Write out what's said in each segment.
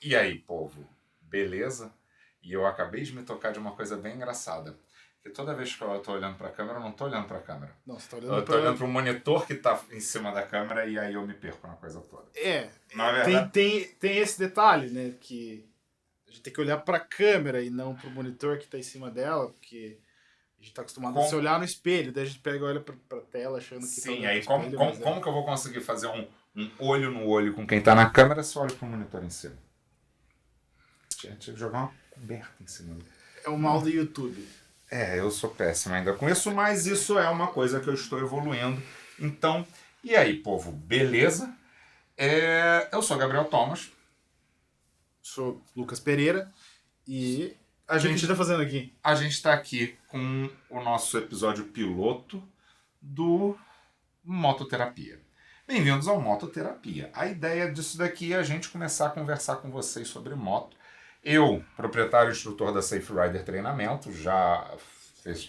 E aí, povo, beleza? E eu acabei de me tocar de uma coisa bem engraçada. Que toda vez que eu tô olhando pra câmera, eu não tô olhando pra câmera. Não, você tá olhando Eu tô olhando pra. pro monitor que tá em cima da câmera e aí eu me perco na coisa toda. Na Tem, verdade, tem, tem esse detalhe, né? Que a gente tem que olhar pra câmera e não pro monitor que tá em cima dela, porque a gente tá acostumado a se com... olhar no espelho, daí a gente pega e olha pra tela achando que tá sim, olhando pro aí como, espelho, como, mas como que eu vou conseguir fazer um olho no olho com quem tá na câmera se eu olho pro monitor em cima? Tinha que jogar uma coberta em cima. é o mal Não, do YouTube. eu sou péssimo ainda com isso, mas isso é uma coisa que eu estou evoluindo. Então, e aí, povo, beleza? Eu sou Gabriel Thomas. Sou Lucas Pereira e A o que a gente tá gente fazendo aqui? a gente está aqui com o nosso episódio piloto do Mototerapia. Bem-vindos ao Mototerapia. A ideia disso daqui é a gente começar a conversar com vocês sobre moto. Eu, proprietário e instrutor da Safe Rider Treinamento, já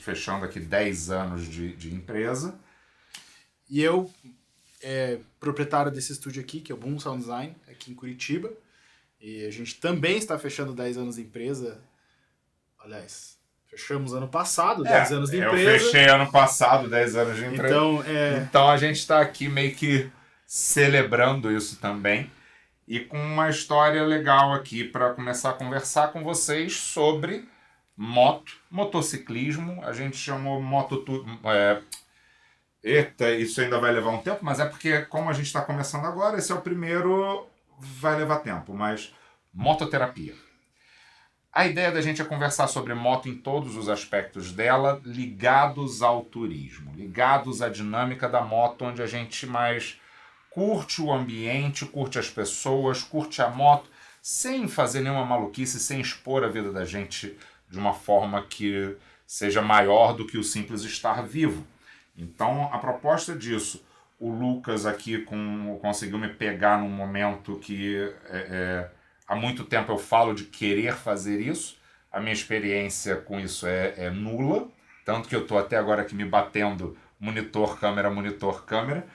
fechando aqui 10 anos de empresa. E eu, proprietário desse estúdio aqui, que é o Boom Sound Design, aqui em Curitiba. E a gente também está fechando 10 anos de empresa. Aliás, fechamos ano passado, 10 anos de Eu empresa. fechei ano passado 10 anos de empresa. Então, Então a gente está aqui meio que celebrando isso também. E com uma história legal aqui para começar a conversar com vocês sobre motociclismo. A gente chamou eita, isso ainda vai levar um tempo, mas é porque como a gente está começando agora, esse é o primeiro, vai levar tempo, mas mototerapia. A ideia da gente é conversar sobre moto em todos os aspectos dela, ligados ao turismo, ligados à dinâmica da moto, onde a gente mais curte o ambiente, curte as pessoas, curte a moto, sem fazer nenhuma maluquice, sem expor a vida da gente de uma forma que seja maior do que o simples estar vivo. Então, a proposta disso, o Lucas aqui conseguiu me pegar num momento que há muito tempo eu falo de querer fazer isso. A minha experiência com isso é nula, tanto que eu estou até agora aqui me batendo monitor, câmera.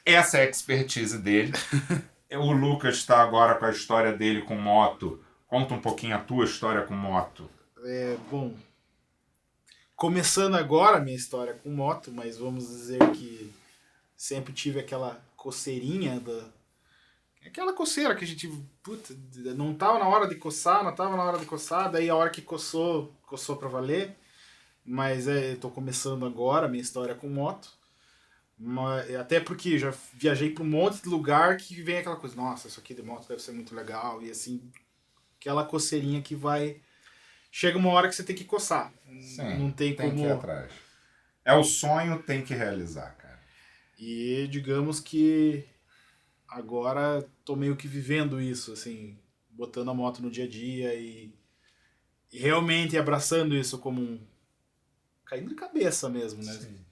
Essa é a expertise dele. O Lucas está agora com a história dele com moto. Conta um pouquinho a tua história com moto. bom, começando agora a minha história com moto, mas vamos dizer que sempre tive aquela coceirinha aquela coceira que a gente, puta, não tava na hora de coçar, não tava na hora de coçar, daí a hora que coçou, coçou pra valer. Mas tô começando agora a minha história com moto. Até porque já viajei para um monte de lugar que vem aquela coisa, nossa, isso aqui de moto deve ser muito legal, e assim, aquela coceirinha que vai. Chega uma hora que você tem que coçar. Sim, Não tem tem que ir como. atrás. É o sonho, tem que realizar, cara. E digamos que agora tô meio que vivendo isso, assim, botando a moto no dia a dia e realmente abraçando isso como caindo de cabeça mesmo, né? Sim.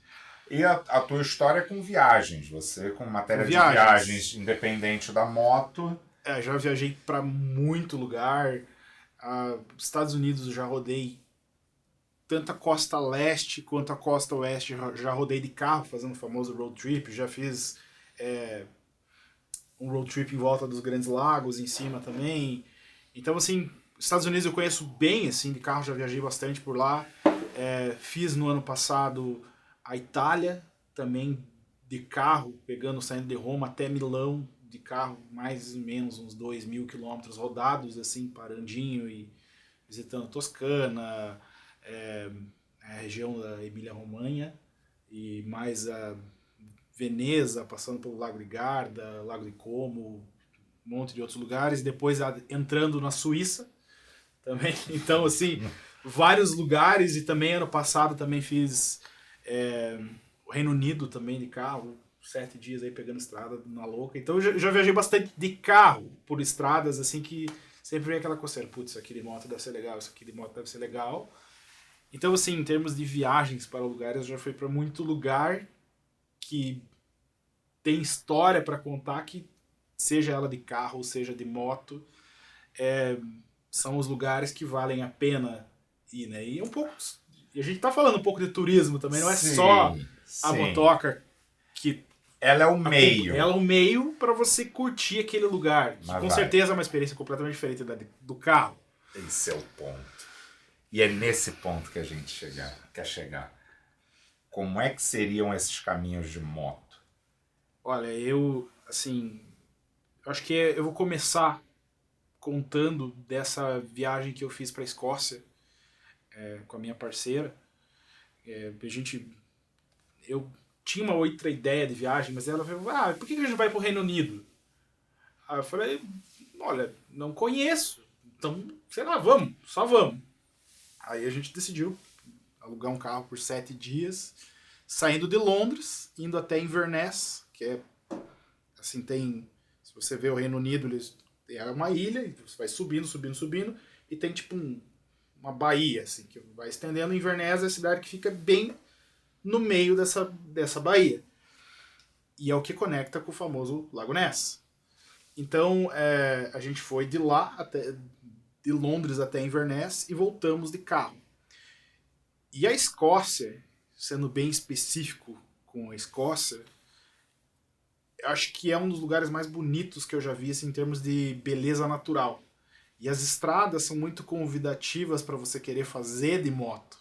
E a tua história é com viagens. Você, com Com matéria de viagens. viagens, independente da moto. Já viajei para muito lugar. Estados Unidos eu já rodei tanto a costa leste quanto a costa oeste. Já rodei de carro fazendo o famoso road trip. Já fiz um road trip em volta dos Grandes Lagos, em cima também. Então, assim, Estados Unidos eu conheço bem, assim, de carro, já viajei bastante por lá. Fiz no ano passado a Itália, também de carro, saindo de Roma até Milão, de carro, mais ou menos uns 2.000 quilômetros rodados, assim, parandinho e visitando Toscana, a região da Emília-Romanha, e mais a Veneza, passando pelo Lago de Garda, Lago de Como, um monte de outros lugares, e depois entrando na Suíça também. Então, assim, vários lugares, e também ano passado também fiz o Reino Unido também de carro, 7 dias aí pegando estrada na louca. Então eu já viajei bastante de carro por estradas, assim, que sempre vem aquela coceira, putz, isso aqui de moto deve ser legal, isso aqui de moto deve ser legal. Então, assim, em termos de viagens para lugares, eu já fui para muito lugar que tem história para contar, que seja ela de carro, seja de moto, são os lugares que valem a pena ir, né? E a gente tá falando um pouco de turismo também, não é só Sim, a sim. motoca que Ela é o meio. Ela é o meio para você curtir aquele lugar. Que, com certeza é uma experiência completamente diferente do carro. Esse é o ponto. E é nesse ponto que a gente quer chegar. Como é que seriam esses caminhos de moto? Olha, eu acho que eu vou começar contando dessa viagem que eu fiz para a Escócia com a minha parceira. Eu tinha uma outra ideia de viagem, mas ela falou, por que a gente não vai pro Reino Unido? Aí eu falei, olha, não conheço, então, sei lá, só vamos. Aí a gente decidiu alugar um carro por 7 dias, saindo de Londres, indo até Inverness, que é, assim, se você vê o Reino Unido, é uma ilha, e você vai subindo, e tem tipo uma baía, assim, que vai estendendo. Inverness é a cidade que fica bem no meio dessa baía. E é o que conecta com o famoso Lago Ness. Então, a gente foi de Londres até Inverness e voltamos de carro. E a Escócia, sendo bem específico com a Escócia, eu acho que é um dos lugares mais bonitos que eu já vi assim, em termos de beleza natural. E as estradas são muito convidativas para você querer fazer de moto.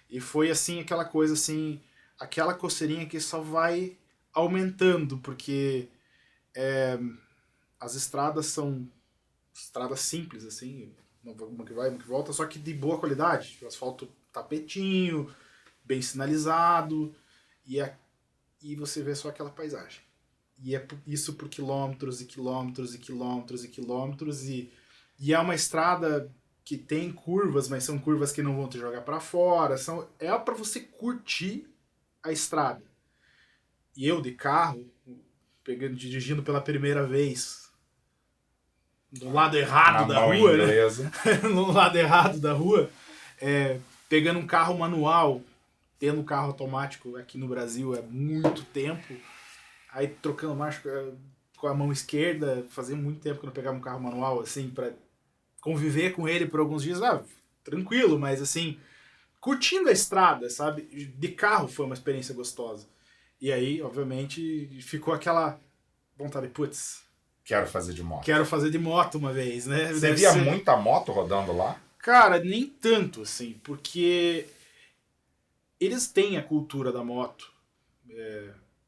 E foi assim, aquela coisa assim, aquela coceirinha que só vai aumentando, porque as estradas são estradas simples, assim, uma que vai, uma que volta, só que de boa qualidade. O asfalto tapetinho, bem sinalizado, e você vê só aquela paisagem. E é isso por quilômetros e quilômetros e quilômetros e quilômetros, e é uma estrada que tem curvas, mas são curvas que não vão te jogar para fora, é para você curtir a estrada. E eu de carro, dirigindo pela primeira vez do lado errado da rua, né? No lado errado da rua, pegando um carro manual, tendo um carro automático aqui no Brasil há muito tempo, aí trocando marcha com a mão esquerda, fazia muito tempo que eu não pegava um carro manual, assim, para conviver com ele por alguns dias, tranquilo, mas assim, curtindo a estrada, sabe? De carro foi uma experiência gostosa. E aí, obviamente, ficou aquela vontade, putz, quero fazer de moto. Quero fazer de moto uma vez, né? Você via muita moto rodando lá? Cara, nem tanto, assim, porque eles têm a cultura da moto,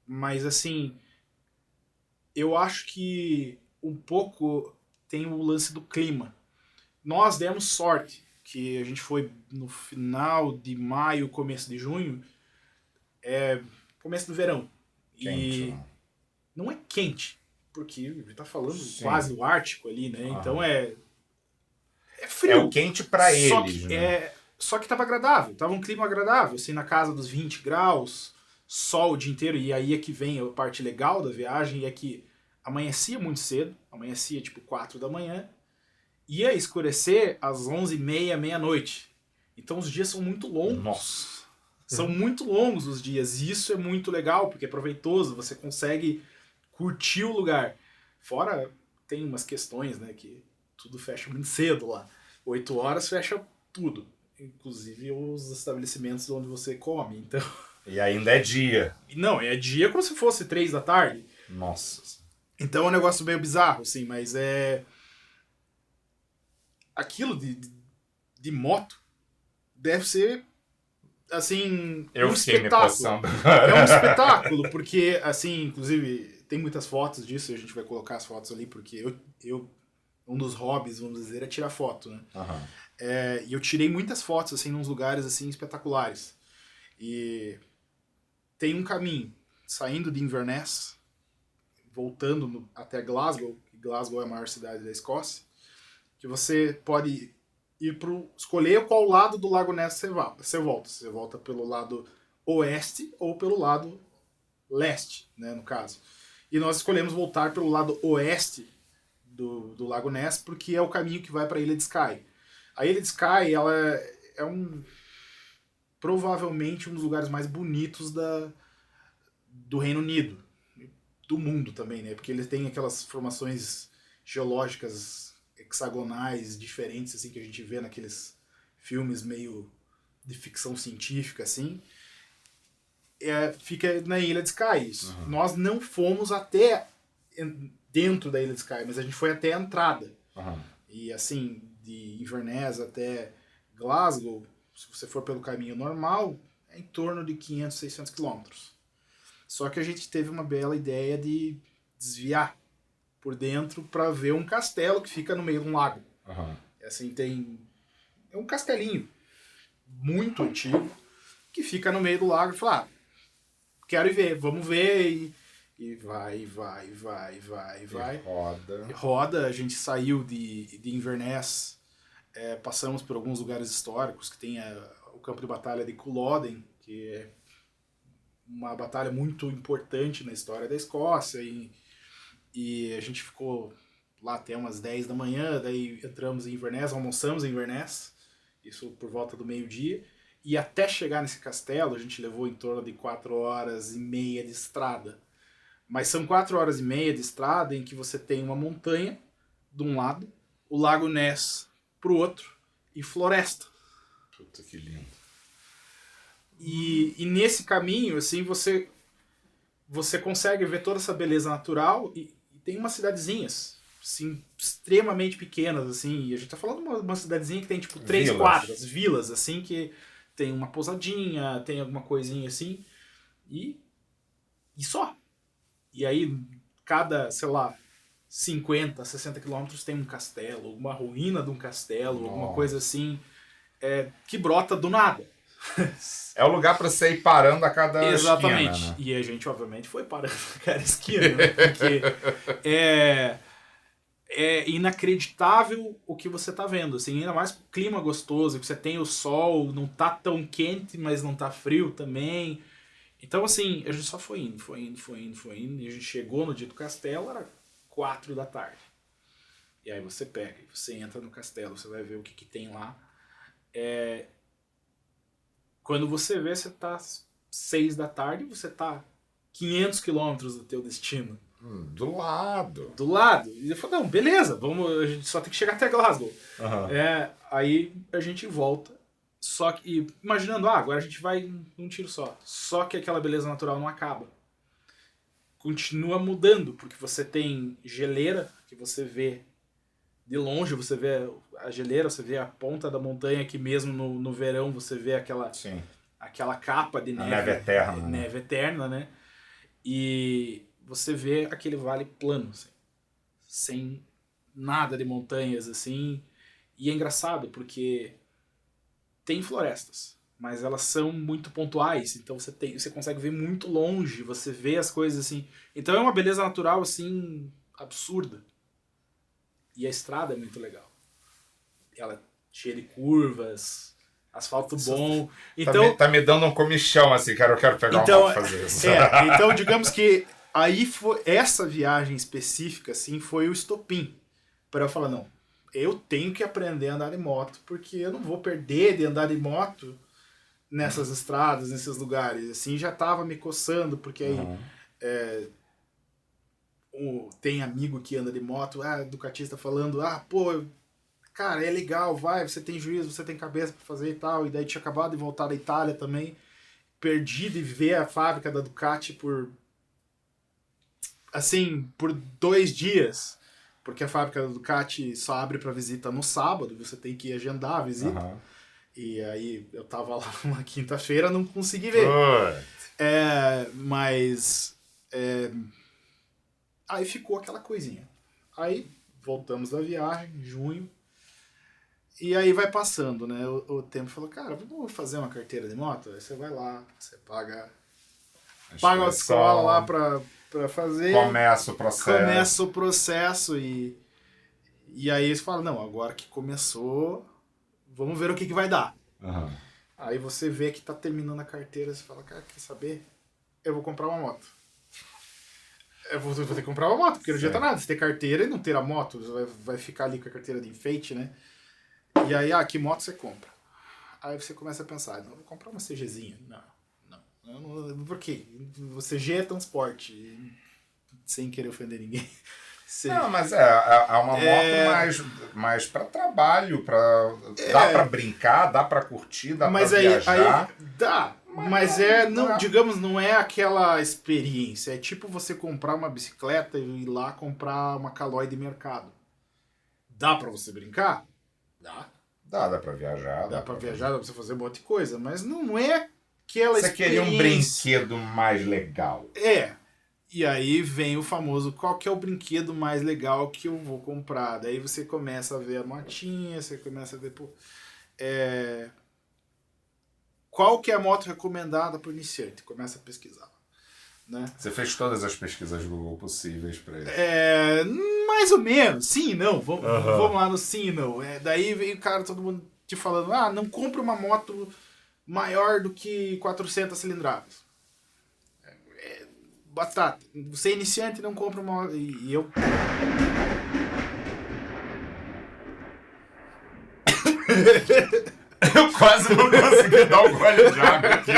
mas assim, eu acho que um pouco tem o lance do clima. Nós demos sorte, que a gente foi no final de maio, começo de junho, começo do verão. Quente, e né? não é quente, porque a gente tá falando quase do Ártico ali, né? Então é frio. É o quente pra eles, né? Só que tava agradável, tava um clima agradável, assim, na casa dos 20 graus, sol o dia inteiro, e aí é que vem a parte legal da viagem, é que amanhecia muito cedo, amanhecia tipo 4 da manhã, ia escurecer às 11h30, meia-noite. Então os dias são muito longos. Nossa. São muito longos os dias, e isso é muito legal, porque é proveitoso, você consegue curtir o lugar. Fora, tem umas questões, né, que tudo fecha muito cedo lá. 8 horas fecha tudo, inclusive os estabelecimentos onde você come, então... E ainda é dia. Não, é dia como se fosse 3 da tarde. Nossa. Então é um negócio meio bizarro, assim, mas aquilo de moto deve ser, assim, um espetáculo. É um espetáculo, porque, assim, inclusive, tem muitas fotos disso, a gente vai colocar as fotos ali, porque um dos hobbies, vamos dizer, é tirar foto, né? Uhum. E eu tirei muitas fotos, assim, nos lugares, assim, espetaculares. E tem um caminho, saindo de Inverness, voltando até Glasgow, que Glasgow é a maior cidade da Escócia, que você pode escolher qual lado do Lago Ness você volta. Você volta pelo lado oeste ou pelo lado leste, né, no caso. E nós escolhemos voltar pelo lado oeste do Lago Ness, porque é o caminho que vai para a Ilha de Skye. A Ilha de Skye, ela é provavelmente um dos lugares mais bonitos do Reino Unido, do mundo também, né? Porque ele tem aquelas formações geológicas hexagonais diferentes, assim, que a gente vê naqueles filmes meio de ficção científica, assim. fica na Ilha de Skye. Isso. Nós não fomos até dentro da Ilha de Skye, mas a gente foi até a entrada. E assim, de Inverness até Glasgow, se você for pelo caminho normal, é em torno de 500, 600 quilômetros. Só que a gente teve uma bela ideia de desviar por dentro para ver um castelo que fica no meio de um lago. Assim, é um castelinho muito antigo que fica no meio do lago e fala, quero ir ver, vamos ver, e vai. E roda, a gente saiu de Inverness, passamos por alguns lugares históricos, que tem o campo de batalha de Culloden, que é uma batalha muito importante na história da Escócia, e a gente ficou lá até umas 10 da manhã, daí entramos em Inverness, almoçamos em Inverness, isso por volta do meio-dia, e até chegar nesse castelo a gente levou em torno de 4 horas e meia de estrada. Mas são 4 horas e meia de estrada em que você tem uma montanha de um lado, o Lago Ness pro outro, e floresta. Puta, que lindo. E nesse caminho, assim, você consegue ver toda essa beleza natural e tem umas cidadezinhas, assim, extremamente pequenas, assim, e a gente tá falando de uma cidadezinha que tem, tipo, 3 quadras, vilas, assim, que tem uma pousadinha, tem alguma coisinha assim, e só. E aí, cada, sei lá, 50, 60 quilômetros tem um castelo, uma ruína de um castelo, alguma coisa assim, que brota do nada. É o lugar para você ir parando a cada Exatamente. esquina, né? E a gente, obviamente, foi parando a cada esquina, né? Porque é inacreditável o que você tá vendo, assim, ainda mais com o clima gostoso, que você tem o sol, não tá tão quente, mas não tá frio também. Então, assim, a gente só foi indo, e a gente chegou no dia do castelo, era 4 da tarde. E aí você pega, você entra no castelo, você vai ver o que tem lá. Quando você vê, você tá 6 da tarde, você tá 500 quilômetros do teu destino. Do lado. Do lado. E eu falei, não, beleza, a gente só tem que chegar até Glasgow. Aí a gente volta. Só que, imaginando, agora a gente vai num tiro só. Só que aquela beleza natural não acaba. Continua mudando, porque você tem geleira, que você vê de longe, você vê a geleira, você vê a ponta da montanha, que mesmo no verão você vê aquela capa de neve. A neve eterna. Neve eterna, né? E você vê aquele vale plano, assim, sem nada de montanhas, assim. E é engraçado, porque tem florestas, mas elas são muito pontuais, então você consegue ver muito longe, você vê as coisas assim. Então é uma beleza natural, assim, absurda. E a estrada é muito legal. Ela é cheia de curvas, asfalto bom. Então, tá me dando um comichão, assim, cara, eu quero pegar uma moto e fazer isso. Então, digamos que aí essa viagem específica, assim, foi o estopim. Para eu falar, não, eu tenho que aprender a andar de moto, porque eu não vou perder de andar de moto nessas estradas, nesses lugares. Assim, já tava me coçando, porque aí tem amigo que anda de moto, ducatista falando, pô, cara, é legal, vai, você tem juízo, você tem cabeça pra fazer e tal. E daí tinha acabado de voltar da Itália também, perdi de ver a fábrica da Ducati por 2 dias. Porque a fábrica da Ducati só abre para visita no sábado, você tem que agendar a visita. E aí eu tava lá uma quinta-feira, não consegui ver. Mas aí ficou aquela coisinha. Aí voltamos da viagem, junho, e aí vai passando, né? O tempo falou, cara, vamos fazer uma carteira de moto? Aí você vai lá, você paga a escola lá pra fazer. Começa o processo e aí eles falam, não, agora que começou, vamos ver o que vai dar. Aí você vê que tá terminando a carteira, você fala, cara, quer saber? Eu vou comprar uma moto. Eu vou ter que comprar uma moto, porque não adianta nada você ter carteira e não ter a moto, você vai ficar ali com a carteira de enfeite, né? E aí, que moto você compra? Aí você começa a pensar, não, vou comprar uma CGzinha. Não, por quê? O CG é transporte, sem querer ofender ninguém. Não, mas é uma moto mais para trabalho, dá para brincar, dá para curtir, dá para viajar. Dá, Mas digamos, não é aquela experiência. É tipo você comprar uma bicicleta e ir lá comprar uma Caloi de mercado. Dá pra você brincar? Dá. Dá pra viajar. Dá pra viajar, dá pra você fazer um monte de coisa. Mas não é aquela Você experiência. queria um brinquedo mais legal. E aí vem o famoso, qual que é o brinquedo mais legal que eu vou comprar? Daí você começa a ver a motinha, você começa a ver... qual que é a moto recomendada para o iniciante? Começa a pesquisar. Né? Você fez todas as pesquisas do Google possíveis para ele. Mais ou menos. Sim e não. Vamos lá no sim e não. Daí vem o cara, todo mundo te falando, não compre uma moto maior do que 400 cilindradas. Batata. Você é iniciante, não compra uma... E eu... Eu quase não consegui dar um gole de água aqui.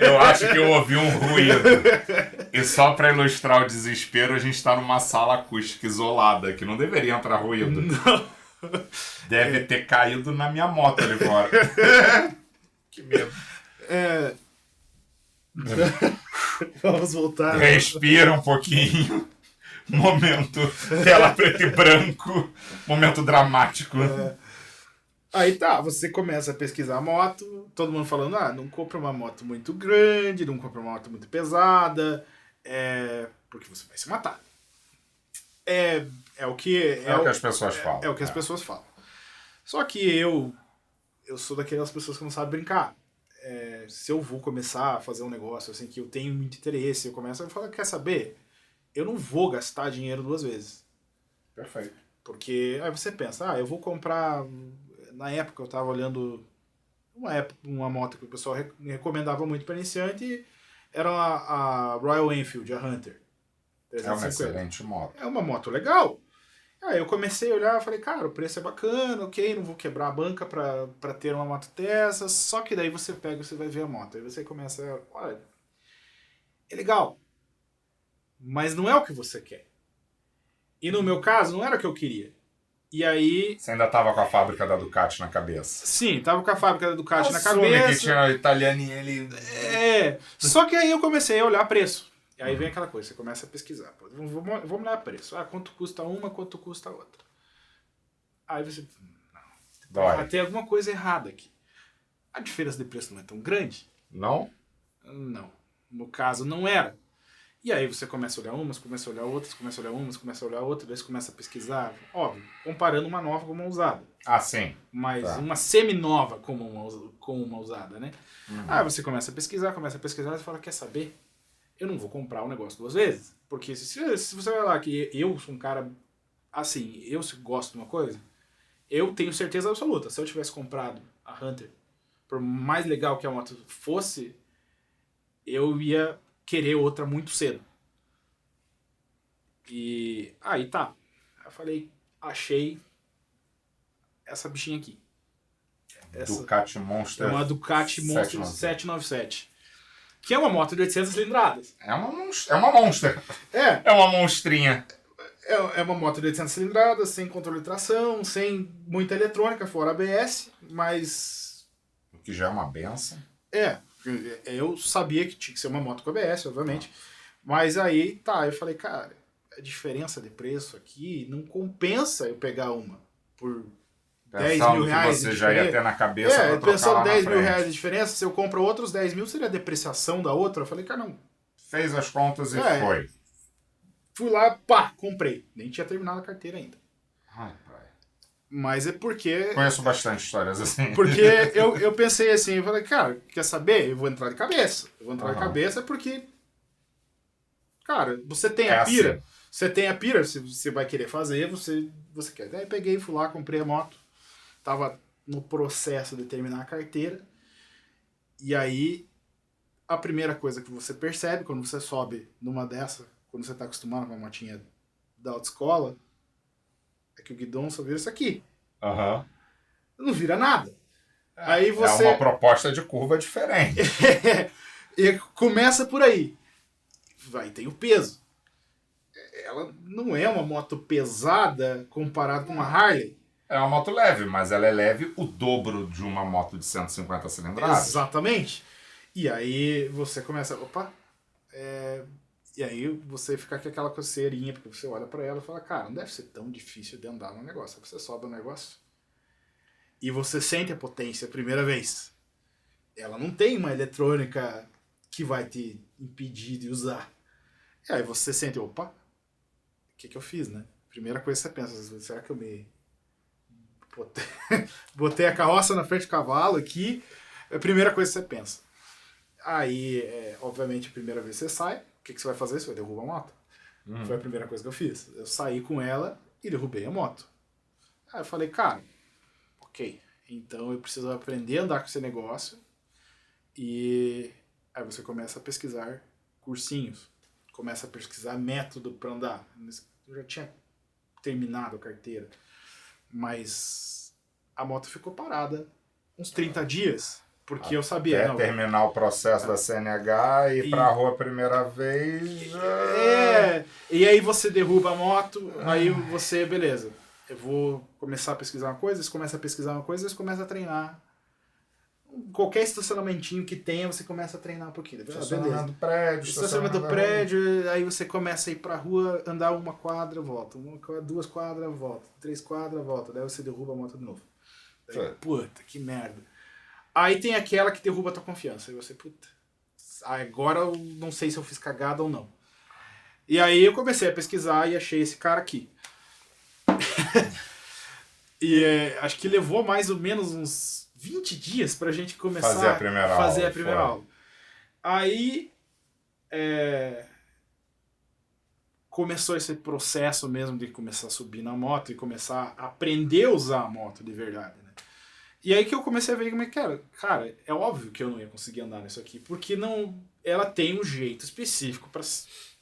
Eu acho que eu ouvi um ruído. E só para ilustrar o desespero, a gente tá numa sala acústica isolada, que não deveria entrar ruído. Não. Deve ter caído na minha moto ali fora. Que medo. Vamos voltar. Respira um pouquinho. Momento tela preto e branco. Momento dramático. Aí tá, você começa a pesquisar a moto, todo mundo falando, não compra uma moto muito grande, não compra uma moto muito pesada, porque você vai se matar. É o que as pessoas falam. É o que as pessoas falam. Só que eu sou daquelas pessoas que não sabem brincar. Se eu vou começar a fazer um negócio assim que eu tenho muito interesse, eu começo a falar, quer saber? Eu não vou gastar dinheiro duas vezes. Perfeito. Porque aí você pensa, eu vou comprar... Na época eu estava olhando uma moto que o pessoal recomendava muito para iniciante, era a Royal Enfield, a Hunter. 350. É uma excelente moto. É uma moto legal. Aí eu comecei a olhar e falei, cara, o preço é bacana, ok, não vou quebrar a banca para ter uma moto dessas, só que daí você pega e você vai ver a moto. Aí você começa, olha, é legal, mas não é o que você quer. E no meu caso, não era o que eu queria. E aí... Você ainda tava com a fábrica da Ducati na cabeça. Sim, tava com a fábrica da Ducati na cabeça. Que tinha o italiano e ele... Só que aí eu comecei a olhar preço. E aí vem aquela coisa, você começa a pesquisar. Pô, vamos olhar preço. Quanto custa uma, quanto custa a outra. Aí você... Tem alguma coisa errada aqui. A diferença de preço não é tão grande. Não? Não. No caso, não era. E aí você começa a olhar umas, começa a olhar outras, começa a olhar umas, começa a olhar outras, daí você começa a pesquisar. Óbvio, comparando uma nova com uma usada. Sim. Mas uma semi-nova com uma usada, né? Aí você começa a pesquisar e fala, quer saber? Eu não vou comprar o negócio duas vezes. Porque se você vai lá que eu sou um cara, assim, eu se gosto de uma coisa, eu tenho certeza absoluta. Se eu tivesse comprado a Hunter, por mais legal que a moto fosse, eu ia querer outra muito cedo. E aí tá. Eu falei, achei essa bichinha aqui. Ducati Monster. É uma Ducati Monster 797. Que é uma moto de 800 cilindradas. É uma Monster. É uma monstrinha. É uma moto de 800 cilindradas, sem controle de tração, sem muita eletrônica, fora ABS, mas... O que já é uma benção. Eu sabia que tinha que ser uma moto com ABS, obviamente. Mas aí, eu falei, cara, a diferença de preço aqui não compensa eu pegar uma por 10 mil reais. Que você já ia ter na cabeça pra trocar pensando lá 10 na mil frente. reais de diferença, se eu compro outros 10 mil, seria a depreciação da outra. Eu falei, cara, não. Fez as contas e foi. Fui lá, comprei. Nem tinha terminado a carteira ainda. Ai, pai. Mas é porque... Conheço bastante histórias assim. Porque eu pensei assim, eu falei, cara, quer saber? Eu vou entrar de cabeça. Eu vou entrar de cabeça porque... Cara, você tem a pira. Assim. Você tem a pira, se você vai querer fazer, você quer. Daí peguei, fui lá, comprei a moto. Tava no processo de terminar a carteira. E aí, a primeira coisa que você percebe quando você sobe numa dessa, quando você tá acostumado com uma motinha da autoescola, é que o guidão só vira isso aqui. Não vira nada. Aí você... É uma proposta de curva diferente. E começa por aí. Vai, tem o peso. Ela não é uma moto pesada comparada com uma Harley. É uma moto leve, mas ela é leve o dobro de uma moto de 150 cilindradas. Exatamente. E aí você começa, opa, e aí você fica com aquela coceirinha, porque você olha pra ela e fala, cara, não deve ser tão difícil de andar no negócio. Aí você sobe o negócio e você sente a potência a primeira vez. Ela não tem uma eletrônica que vai te impedir de usar. E aí você sente, opa, o que eu fiz, né? Primeira coisa que você pensa, será que eu me botei a carroça na frente do cavalo aqui? É a primeira coisa que você pensa. Aí, obviamente, a primeira vez que você sai, o que você vai fazer? Você vai derrubar a moto. Foi a primeira coisa que eu fiz. Eu saí com ela e derrubei a moto. Aí eu falei, cara, ok, então eu preciso aprender a andar com esse negócio. E aí você começa a pesquisar cursinhos, começa a pesquisar método para andar. Eu já tinha terminado a carteira, mas a moto ficou parada uns 30 dias, porque eu sabia. Até terminar o processo da CNH e ir pra rua a primeira vez. E aí você derruba a moto, aí você, beleza, eu vou começar a pesquisar uma coisa, você começa a pesquisar uma coisa, você começa a treinar. Qualquer estacionamentinho que tenha, você começa a treinar um pouquinho. Estacionamento do prédio. Estacionamento do prédio, aí você começa a ir pra rua, andar uma quadra, volta. 2 quadras, volta. 3 quadras, volta. Daí você derruba a moto de novo. Daí, puta, que merda. Aí tem aquela que derruba a tua confiança. Aí você, puta, agora eu não sei se eu fiz cagada ou não. E aí eu comecei a pesquisar e achei esse cara aqui. E acho que levou mais ou menos uns 20 dias pra gente começar a fazer a primeira aula. Aí começou esse processo mesmo de começar a subir na moto e começar a aprender a usar a moto de verdade, né? E aí que eu comecei a ver como é que era. Cara, é óbvio que eu não ia conseguir andar nisso aqui, porque não, ela tem um jeito específico para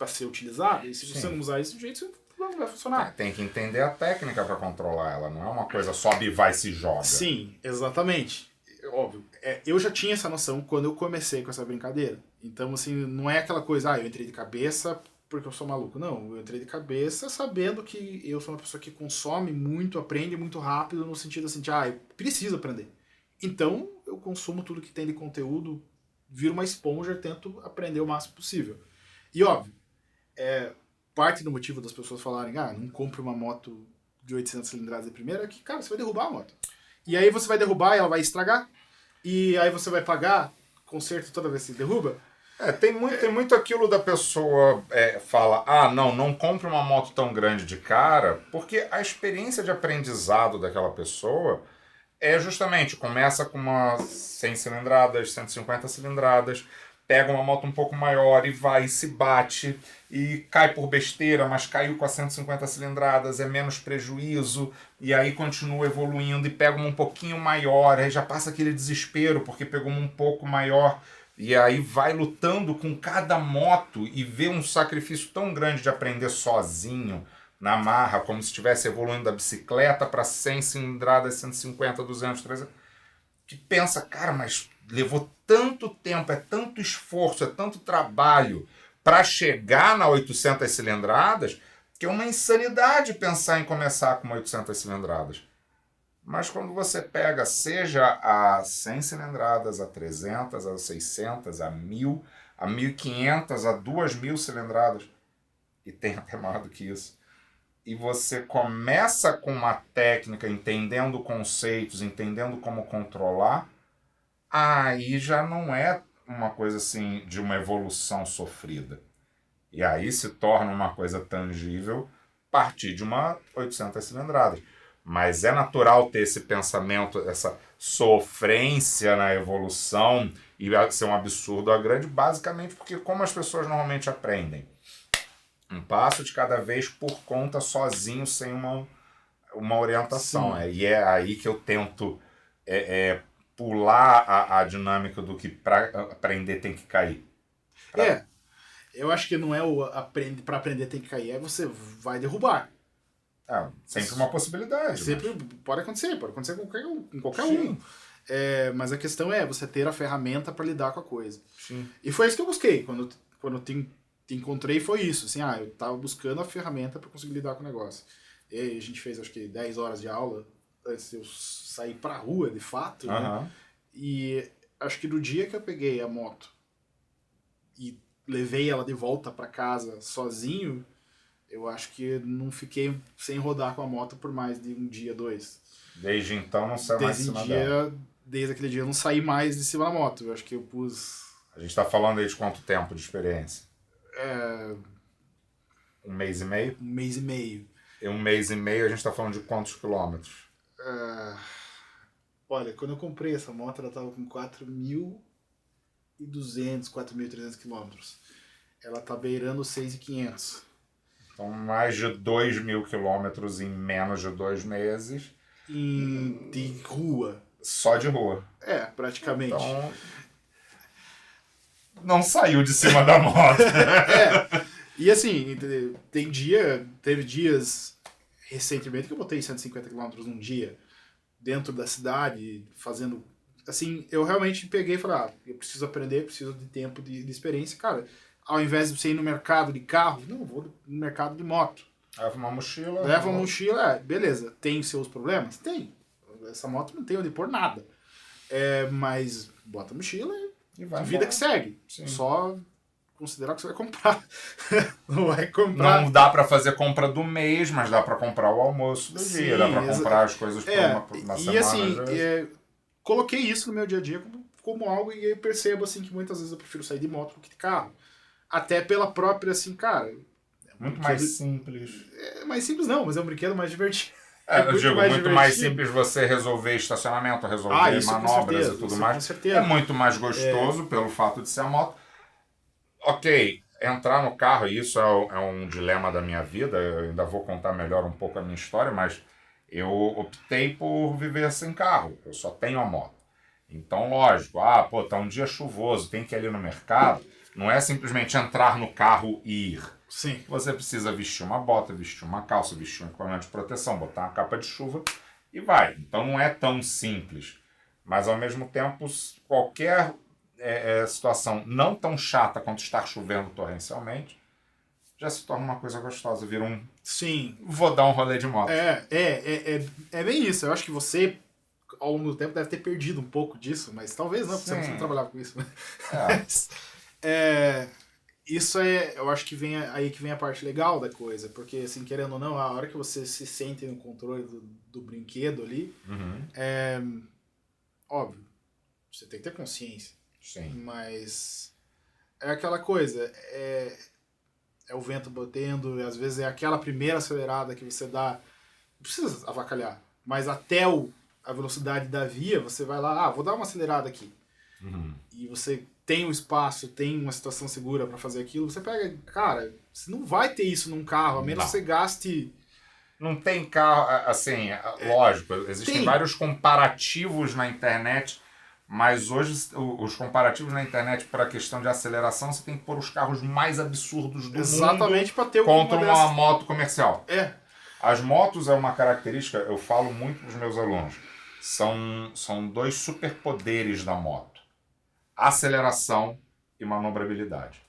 ser utilizada, e se você não usar esse jeito, não vai funcionar. Tem que entender a técnica para controlar ela, não é uma coisa sobe, vai, se joga. Sim, exatamente. Óbvio, eu já tinha essa noção quando eu comecei com essa brincadeira. Então, assim, não é aquela coisa, eu entrei de cabeça porque eu sou maluco. Não, eu entrei de cabeça sabendo que eu sou uma pessoa que consome muito, aprende muito rápido, no sentido assim, de, eu preciso aprender. Então, eu consumo tudo que tem de conteúdo, viro uma esponja e tento aprender o máximo possível. E, óbvio, parte do motivo das pessoas falarem, não compre uma moto de 800 cilindradas de primeira, é que, cara, você vai derrubar a moto. E aí você vai derrubar e ela vai estragar. E aí você vai pagar conserto toda vez que você derruba. Tem muito aquilo da pessoa fala, não compre uma moto tão grande de cara, porque a experiência de aprendizado daquela pessoa é justamente, começa com uma 100 cilindradas, 150 cilindradas, pega uma moto um pouco maior e vai, se bate e cai por besteira, mas caiu com a 150 cilindradas, é menos prejuízo, e aí continua evoluindo e pega uma um pouquinho maior, aí já passa aquele desespero porque pegou uma um pouco maior, e aí vai lutando com cada moto e vê um sacrifício tão grande de aprender sozinho, na marra, como se estivesse evoluindo da bicicleta para 100 cilindradas, 150, 200, 300, que pensa, cara, mas levou tanto tempo, é tanto esforço, é tanto trabalho para chegar na 800 cilindradas, que é uma insanidade pensar em começar com 800 cilindradas. Mas quando você pega, seja a 100 cilindradas, a 300, a 600, a 1000, a 1500, a 2000 cilindradas, e tem até mais do que isso, e você começa com uma técnica, entendendo conceitos, entendendo como controlar, aí já não é uma coisa assim de uma evolução sofrida. E aí se torna uma coisa tangível a partir de uma 800 cilindradas. Mas é natural ter esse pensamento, essa sofrência na evolução e ser um absurdo a grande, basicamente porque como as pessoas normalmente aprendem? Um passo de cada vez por conta, sozinho, sem uma orientação. E é aí que eu tento pular a dinâmica do que para aprender tem que cair. Eu acho que não é o para aprender tem que cair, você vai derrubar. Sempre uma possibilidade. Sempre pode acontecer com qualquer um. Mas a questão é você ter a ferramenta para lidar com a coisa. Sim. E foi isso que eu busquei. Quando eu te encontrei, foi isso. Assim, eu tava buscando a ferramenta para conseguir lidar com o negócio. E a gente fez, acho que, 10 horas de aula antes de eu sair pra rua, de fato, né? Aham. E acho que no dia que eu peguei a moto e levei ela de volta pra casa sozinho, eu acho que não fiquei sem rodar com a moto por mais de um dia, 2. Desde então não saiu mais de cima dela. Desde aquele dia eu não saí mais de cima da moto. Eu acho que eu pus A gente tá falando aí de quanto tempo de experiência? 1 mês e meio? 1 mês e meio. Em 1 mês e meio a gente tá falando de quantos quilômetros? Olha, quando eu comprei essa moto, ela tava com 4.200, 4.300 quilômetros. Ela tá beirando 6.500. Então mais de 2.000 quilômetros em menos de 2 meses. De rua. Só de rua. Praticamente. Então não saiu de cima da moto. E assim, teve dias recentemente que eu botei 150 quilômetros num dia, dentro da cidade, fazendo... Assim, eu realmente peguei e falei, eu preciso aprender, preciso de tempo, de experiência. Cara, ao invés de você ir no mercado de carro, não, eu vou no mercado de moto. Leva uma mochila. Leva uma mochila, beleza. Tem seus problemas? Tem. Essa moto não tem onde pôr nada. Mas bota a mochila E vai vida embora. que segue. Sim. Só considerar que você vai comprar. Não vai comprar. Não dá pra fazer compra do mês, mas dá pra comprar o almoço do dia, dá pra comprar as coisas por uma semana. E assim, coloquei isso no meu dia a dia como algo e eu percebo assim que muitas vezes eu prefiro sair de moto do que de carro. Até pela própria, assim, cara... Muito mais simples. Mais simples não, mas é um brinquedo mais divertido. Eu digo, muito mais simples você resolver estacionamento, resolver manobras e tudo mais. Com certeza. É muito mais gostoso pelo fato de ser a moto. Ok, entrar no carro, e isso é um dilema da minha vida, eu ainda vou contar melhor um pouco a minha história, mas eu optei por viver sem carro, eu só tenho a moto. Então, lógico, tá um dia chuvoso, tem que ir ali no mercado, não é simplesmente entrar no carro e ir. Sim. Você precisa vestir uma bota, vestir uma calça, vestir um equipamento de proteção, botar uma capa de chuva e vai. Então não é tão simples. Mas ao mesmo tempo, qualquer situação não tão chata quanto estar chovendo torrencialmente, já se torna uma coisa gostosa. Vira um... Sim. Vou dar um rolê de moto. É bem isso. Eu acho que você, ao longo do tempo, deve ter perdido um pouco disso, mas talvez não, porque você não trabalhava com isso. Né? Isso eu acho que vem aí que vem a parte legal da coisa, porque assim, querendo ou não, a hora que você se sente no controle do brinquedo ali, óbvio, você tem que ter consciência. Sim. Mas é aquela coisa, é o vento batendo, e às vezes é aquela primeira acelerada que você dá, não precisa avacalhar, mas até a velocidade da via, você vai lá, vou dar uma acelerada aqui. E você tem um espaço, tem uma situação segura para fazer aquilo, você pega, cara, você não vai ter isso num carro, a menos que você gaste... Não tem carro, assim, lógico, existem vários comparativos na internet, mas hoje os comparativos na internet para a questão de aceleração, você tem que pôr os carros mais absurdos do Exatamente mundo para ter contra uma moto comercial. As motos é uma característica, eu falo muito para os meus alunos, são 2 superpoderes da moto. Aceleração e manobrabilidade.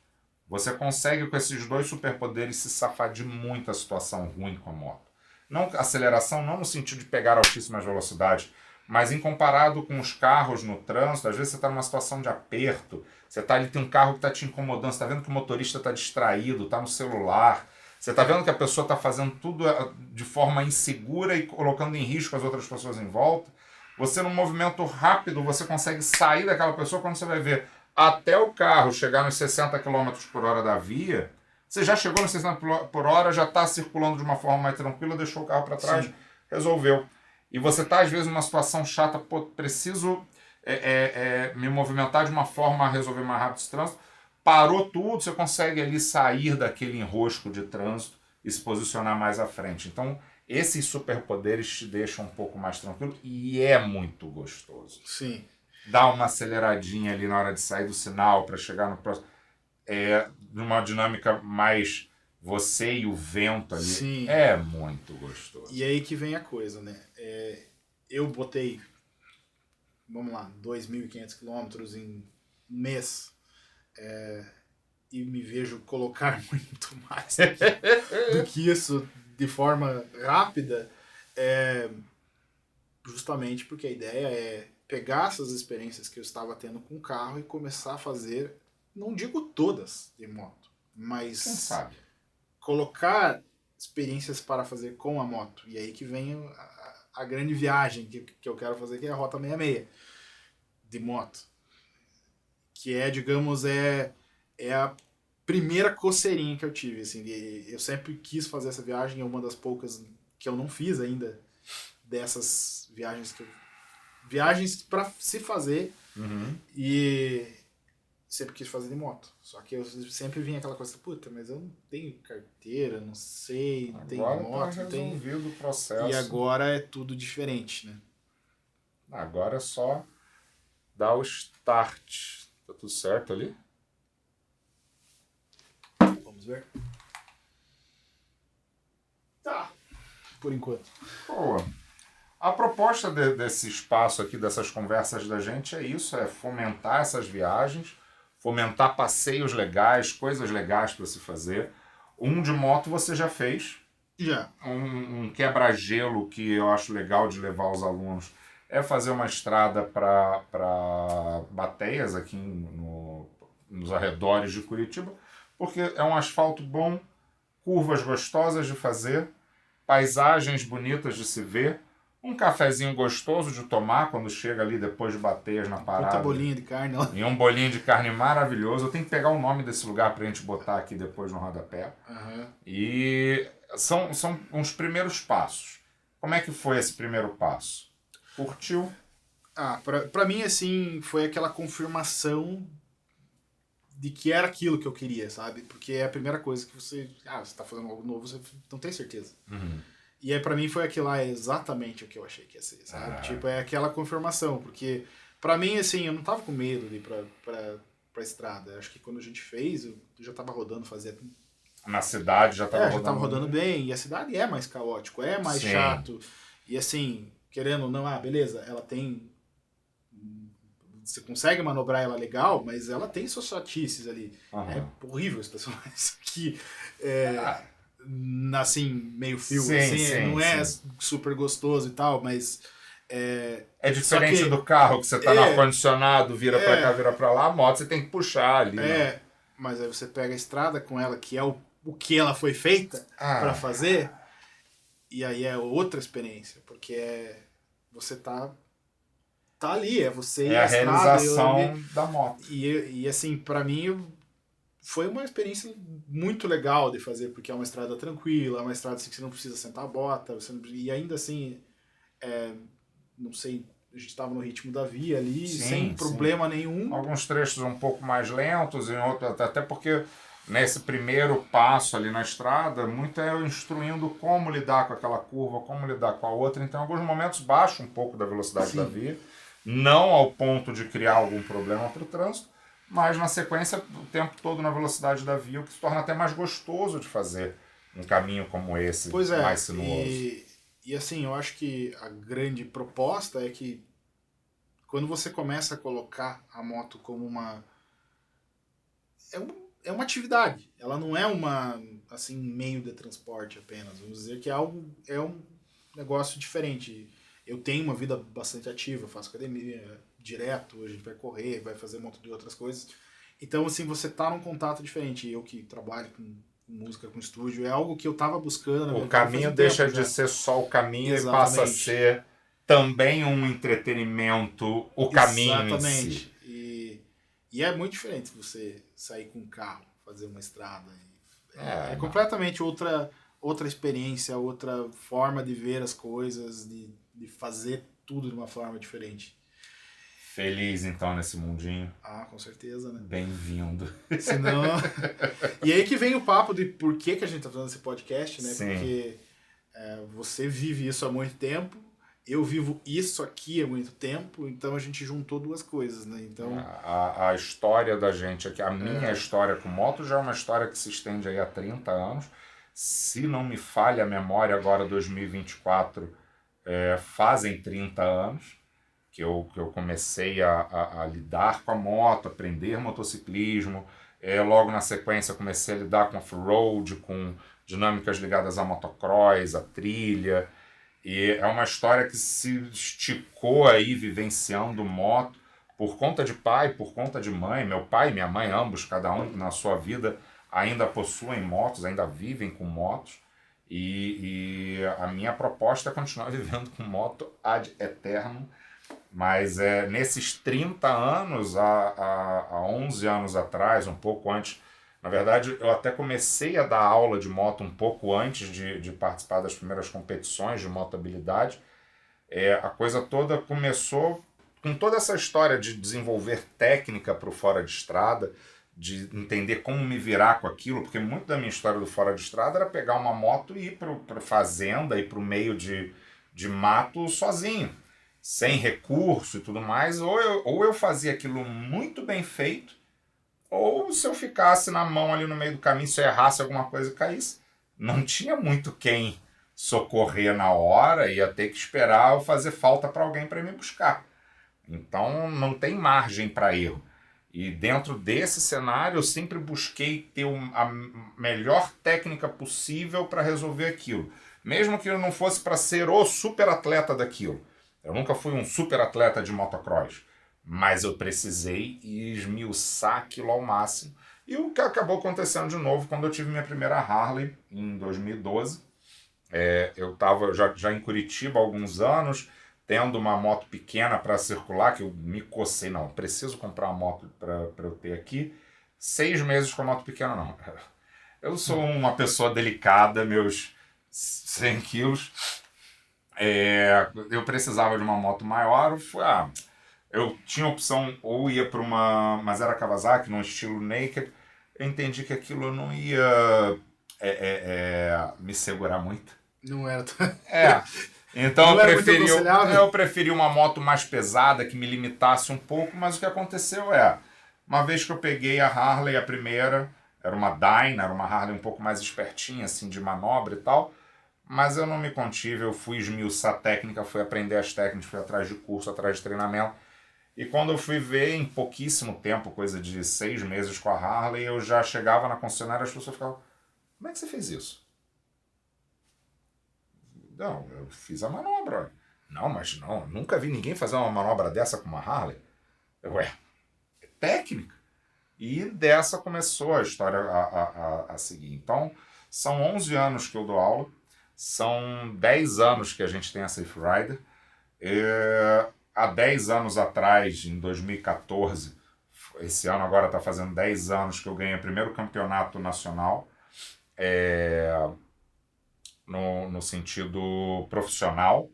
Você consegue com esses 2 superpoderes se safar de muita situação ruim com a moto. Não aceleração, não no sentido de pegar altíssimas velocidades, mas em comparado com os carros no trânsito, às vezes você está numa situação de aperto, você tá ali, tem um carro que está te incomodando, você está vendo que o motorista está distraído, está no celular, você está vendo que a pessoa está fazendo tudo de forma insegura e colocando em risco as outras pessoas em volta. Você, num movimento rápido, você consegue sair daquela pessoa. Quando você vai ver até o carro chegar nos 60 km por hora da via, você já chegou nos 60 por hora, já está circulando de uma forma mais tranquila, deixou o carro para trás, resolveu. E você está, às vezes, numa situação chata, preciso me movimentar de uma forma a resolver mais rápido esse trânsito. Parou tudo, você consegue ali sair daquele enrosco de trânsito e se posicionar mais à frente. Então, esses superpoderes te deixam um pouco mais tranquilo e é muito gostoso. Sim. Dá uma aceleradinha ali na hora de sair do sinal para chegar no próximo. Numa dinâmica mais você e o vento ali. Sim. É muito gostoso. E aí que vem a coisa, né? Eu botei, vamos lá, 2.500 quilômetros em um mês. E me vejo colocar muito mais do que isso de forma rápida, justamente porque a ideia é pegar essas experiências que eu estava tendo com o carro e começar a fazer, não digo todas de moto, Quem mas sabe? colocar experiências para fazer com a moto. E aí que vem a grande viagem que eu quero fazer, que é a Rota 66 de moto. Que é, digamos, é a primeira coceirinha que eu tive. Assim, eu sempre quis fazer essa viagem, é uma das poucas que eu não fiz ainda, dessas viagens para se fazer, e sempre quis fazer de moto. Só que eu sempre vinha aquela coisa, puta, mas eu não tenho carteira, não sei, não tenho Agora moto, tá não tenho... resolvido o processo. E agora é tudo diferente, né? Agora é só dar o start. Tá tudo certo ali? Vamos ver. Tá. Por enquanto. Boa. A proposta desse espaço aqui, dessas conversas da gente é isso, é fomentar essas viagens, fomentar passeios legais, coisas legais para se fazer. Um de moto você já fez. Já. Um quebra-gelo que eu acho legal de levar os alunos é fazer uma estrada para Bateias, aqui nos arredores de Curitiba, porque é um asfalto bom, curvas gostosas de fazer, paisagens bonitas de se ver, um cafezinho gostoso de tomar quando chega ali depois de Bateias na parada. Puta bolinha de carne lá. E um bolinho de carne maravilhoso. Eu tenho que pegar o nome desse lugar pra gente botar aqui depois no rodapé. Uhum. E são uns primeiros passos. Como é que foi esse primeiro passo? Curtiu? Ah, pra mim, assim, foi aquela confirmação de que era aquilo que eu queria, sabe? Porque é a primeira coisa que você tá fazendo algo novo, você não tem certeza. E aí pra mim foi aquilo lá, exatamente o que eu achei que ia ser, sabe? Tipo, é aquela confirmação, porque pra mim, assim, eu não tava com medo de ir pra estrada. Acho que quando a gente fez, eu já tava rodando, fazia... Na cidade já tava rodando. Já tava rodando bem, e a cidade é mais caótico, é mais Sim. chato. E assim, querendo ou não, beleza, ela tem... Você consegue manobrar ela legal, mas ela tem suas chatices ali. É horrível estacionar isso aqui. Assim, meio fio, Sim, assim, sim, não é sim. super gostoso e tal, mas... É diferente do carro, que você tá no ar-condicionado, vira pra cá, vira pra lá, a moto você tem que puxar ali. Mas aí você pega a estrada com ela, que é o que ela foi feita pra fazer, e aí é outra experiência, porque você tá ali, é você e a estrada, realização da moto. E assim, pra mim foi uma experiência muito legal de fazer, porque é uma estrada tranquila, é uma estrada assim, que você não precisa sentar a bota, e ainda assim, não sei, a gente estava no ritmo da via ali, sem problema nenhum. Alguns trechos um pouco mais lentos, em outros, até porque nesse primeiro passo ali na estrada, muito é eu instruindo como lidar com aquela curva, como lidar com a outra, então em alguns momentos baixo um pouco da velocidade da via, não ao ponto de criar algum problema para o trânsito, mas na sequência o tempo todo na velocidade da via, o que se torna até mais gostoso de fazer um caminho como esse, mais sinuoso. E assim, eu acho que a grande proposta é que quando você começa a colocar a moto como uma... É uma atividade. Ela não é assim, meio de transporte apenas. Vamos dizer que é um negócio diferente. Eu tenho uma vida bastante ativa, faço academia direto, a gente vai correr, vai fazer um monte de outras coisas. Então, assim, você tá num contato diferente. Eu que trabalho com música, com estúdio, é algo que eu tava buscando. O caminho deixa de ser só o caminho e passa a ser também um entretenimento, o caminho em si. E é muito diferente você sair com um carro, fazer uma estrada. É completamente outra experiência, outra forma de ver as coisas, de fazer tudo de uma forma diferente. Feliz, então, nesse mundinho. Com certeza, né? Bem-vindo. Senão... E aí que vem o papo de por que a gente tá fazendo esse podcast, né? Sim. Porque você vive isso há muito tempo, eu vivo isso aqui há muito tempo, então a gente juntou duas coisas, né? Então... A história da gente aqui, a minha história com moto já é uma história que se estende aí há 30 anos. Se não me falha a memória, agora 2024, fazem 30 anos que eu comecei a lidar com a moto, aprender motociclismo. Logo na sequência comecei a lidar com off-road, com dinâmicas ligadas a motocross, a trilha. E é uma história que se esticou aí vivenciando moto por conta de pai, por conta de mãe. Meu pai e minha mãe, ambos, cada um na sua vida, ainda possuem motos, ainda vivem com motos. E a minha proposta é continuar vivendo com moto ad eternum. Mas nesses 30 anos, há 11 anos atrás, um pouco antes, na verdade, eu até comecei a dar aula de moto um pouco antes de participar das primeiras competições de motabilidade. A coisa toda começou com toda essa história de desenvolver técnica para o fora de estrada, de entender como me virar com aquilo, porque muito da minha história do fora de estrada era pegar uma moto e ir para fazenda, ir para o meio de mato sozinho, sem recurso e tudo mais, ou eu fazia aquilo muito bem feito, ou se eu ficasse na mão ali no meio do caminho, se eu errasse alguma coisa e caísse, não tinha muito quem socorrer na hora, ia ter que esperar eu fazer falta para alguém para me buscar. Então não tem margem para erro. E dentro desse cenário eu sempre busquei ter a melhor técnica possível para resolver aquilo. Mesmo que eu não fosse para ser o super atleta daquilo. Eu nunca fui um super atleta de motocross. Mas eu precisei esmiuçar aquilo ao máximo. E o que acabou acontecendo de novo quando eu tive minha primeira Harley em 2012. Eu estava já em Curitiba há alguns anos, tendo uma moto pequena para circular, que eu me cocei, não, preciso comprar uma moto para eu ter aqui. 6 meses com a moto pequena, não. Eu sou uma pessoa delicada, meus 100 quilos. Eu precisava de uma moto maior, eu tinha opção ou ia para uma, mas era Kawasaki, num estilo naked. Eu entendi que aquilo não ia me segurar muito. Não era. Então não era muito aconselhável. eu preferi uma moto mais pesada que me limitasse um pouco, mas o que aconteceu uma vez que eu peguei a Harley, a primeira, era uma Dyna, era uma Harley um pouco mais espertinha, assim, de manobra e tal, mas eu não me contive, eu fui esmiuçar a técnica, fui aprender as técnicas, fui atrás de curso, atrás de treinamento, e quando eu fui ver, em pouquíssimo tempo, coisa de 6 meses com a Harley, eu já chegava na concessionária e as pessoas ficavam, como é que você fez isso? Não, eu fiz a manobra. Não, mas não, nunca vi ninguém fazer uma manobra dessa com uma Harley. É técnica. E dessa começou a história a seguir. Então, são 11 anos que eu dou aula, são 10 anos que a gente tem a Safe Rider. Há 10 anos atrás, em 2014, esse ano agora está fazendo 10 anos que eu ganhei o primeiro campeonato nacional. No sentido profissional.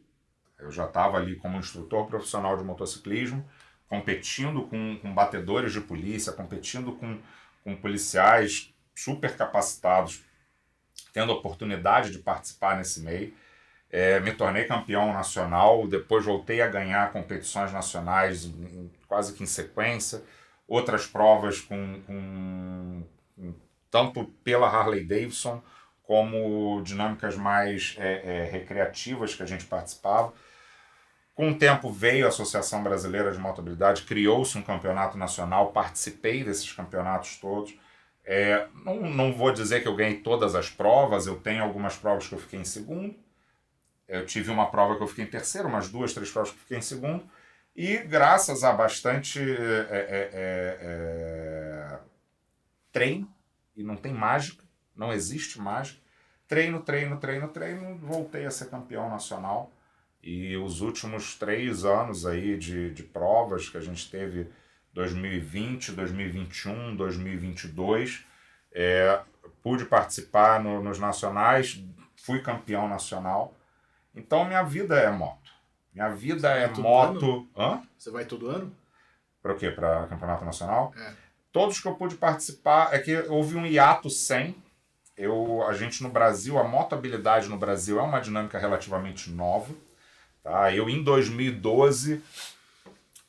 Eu já estava ali como instrutor profissional de motociclismo, competindo com batedores de polícia, competindo com policiais super capacitados, tendo a oportunidade de participar nesse meio. Me tornei campeão nacional, depois voltei a ganhar competições nacionais quase que em sequência, outras provas tanto pela Harley Davidson, como dinâmicas mais recreativas que a gente participava. Com o tempo veio a Associação Brasileira de Motabilidade, criou-se um campeonato nacional, participei desses campeonatos todos. Não vou dizer que eu ganhei todas as provas, eu tenho algumas provas que eu fiquei em segundo, eu tive uma prova que eu fiquei em terceiro, umas 2, 3 provas que eu fiquei em segundo, e graças a bastante treino, e não tem mágica, não existe mágica, treino, voltei a ser campeão nacional. E os últimos 3 anos aí de provas que a gente teve, 2020, 2021, 2022, pude participar nos nacionais, fui campeão nacional. Então minha vida é moto. Minha vida é moto. Hã? Você vai todo ano? Para o quê? Para campeonato nacional? Todos que eu pude participar, é que houve um hiato sem. A gente no Brasil, a motabilidade no Brasil é uma dinâmica relativamente nova. Tá? Eu em 2012,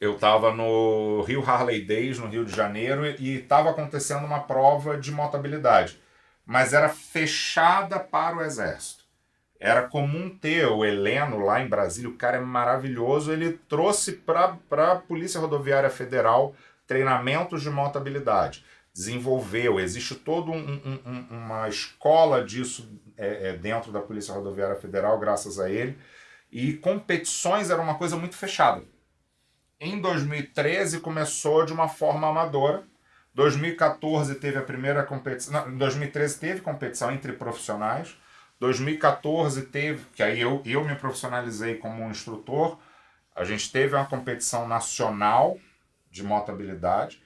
eu estava no Rio Harley Days, no Rio de Janeiro, e estava acontecendo uma prova de motabilidade. Mas era fechada para o Exército. Era comum ter o Heleno lá em Brasília, o cara é maravilhoso, ele trouxe para a Polícia Rodoviária Federal treinamentos de motabilidade. Desenvolveu, existe toda uma escola disso dentro da Polícia Rodoviária Federal, graças a ele. e competições era uma coisa muito fechada. Em 2013 começou de uma forma amadora. 2014 teve a primeira competição. Não, em 2013 teve competição entre profissionais. 2014 teve, que aí eu me profissionalizei como um instrutor. A gente teve uma competição nacional de motabilidade.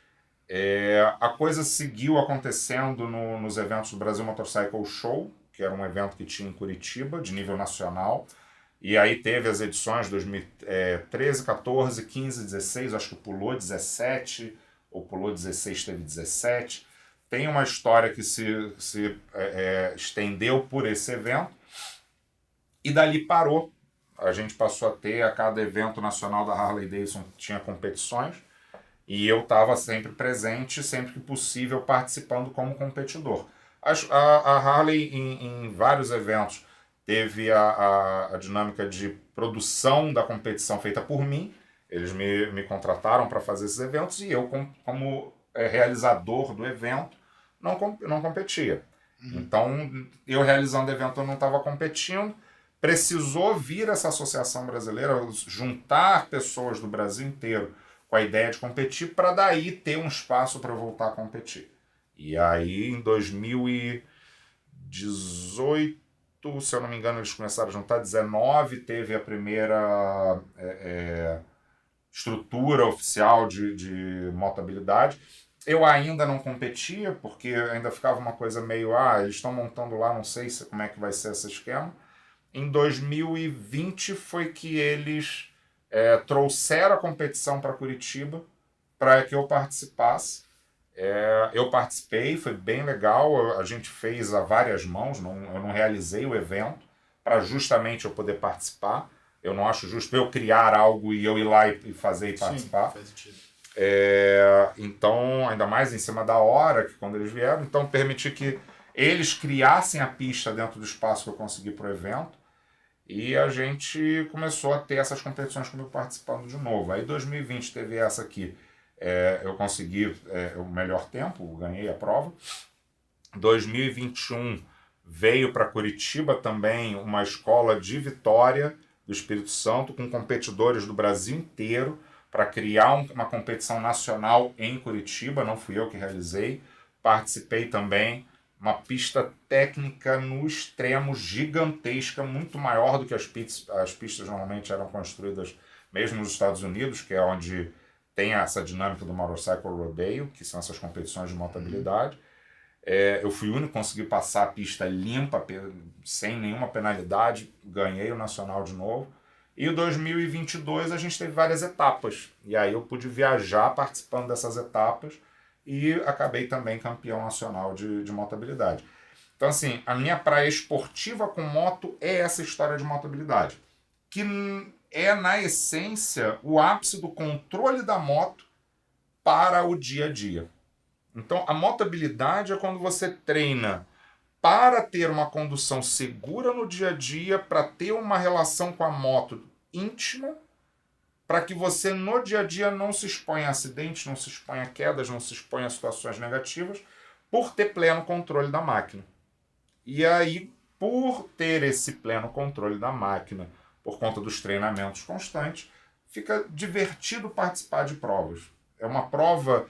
A coisa seguiu acontecendo nos eventos do Brasil Motorcycle Show, que era um evento que tinha em Curitiba, de nível nacional. E aí teve as edições 2013, 14, 15, 16, acho que pulou 17, ou pulou 16, teve 17. Tem uma história que se estendeu por esse evento, e dali parou. A gente passou a ter, a cada evento nacional da Harley Davidson tinha competições, e eu estava sempre presente, sempre que possível, participando como competidor. A Harley, em vários eventos, teve a dinâmica de produção da competição feita por mim. Eles me contrataram para fazer esses eventos, e eu, como realizador do evento, não competia. Então, eu realizando o evento, eu não estava competindo. Precisou vir essa associação brasileira, juntar pessoas do Brasil inteiro com a ideia de competir, para daí ter um espaço para voltar a competir. E aí, em 2018, se eu não me engano, eles começaram a juntar. 19 teve a primeira estrutura oficial de motabilidade. Eu ainda não competia, porque ainda ficava uma coisa meio, eles estão montando lá, não sei como é que vai ser esse esquema. Em 2020 foi que eles trouxeram a competição para Curitiba para que eu participasse. Eu participei, foi bem legal. A gente fez a várias mãos, eu não realizei o evento para justamente eu poder participar. Eu não acho justo eu criar algo e eu ir lá e fazer e participar. Sim, faz sentido. Então, ainda mais em cima da hora, que quando eles vieram, então permiti que eles criassem a pista dentro do espaço que eu consegui para o evento, e a gente começou a ter essas competições comigo participando de novo. Aí 2020 teve essa aqui, eu consegui o melhor tempo, ganhei a prova. 2021 veio para Curitiba também uma escola de Vitória do Espírito Santo, com competidores do Brasil inteiro, para criar uma competição nacional em Curitiba. Não fui eu que realizei, participei também. Uma pista técnica no extremo, gigantesca, muito maior do que as pistas normalmente eram construídas mesmo nos Estados Unidos, que é onde tem essa dinâmica do Motorcycle Rodeo, que são essas competições de motabilidade. Eu fui o único que consegui passar a pista limpa, sem nenhuma penalidade, ganhei o Nacional de novo. E em 2022 a gente teve várias etapas, e aí eu pude viajar participando dessas etapas, e acabei também campeão nacional de motabilidade. Então, assim, a minha praia esportiva com moto é essa história de motabilidade, que é, na essência, o ápice do controle da moto para o dia a dia. Então, a motabilidade é quando você treina para ter uma condução segura no dia a dia, para ter uma relação com a moto íntima, para que você no dia a dia não se exponha a acidentes, não se exponha a quedas, não se exponha a situações negativas, por ter pleno controle da máquina. E aí, por ter esse pleno controle da máquina, por conta dos treinamentos constantes, fica divertido participar de provas. É uma prova...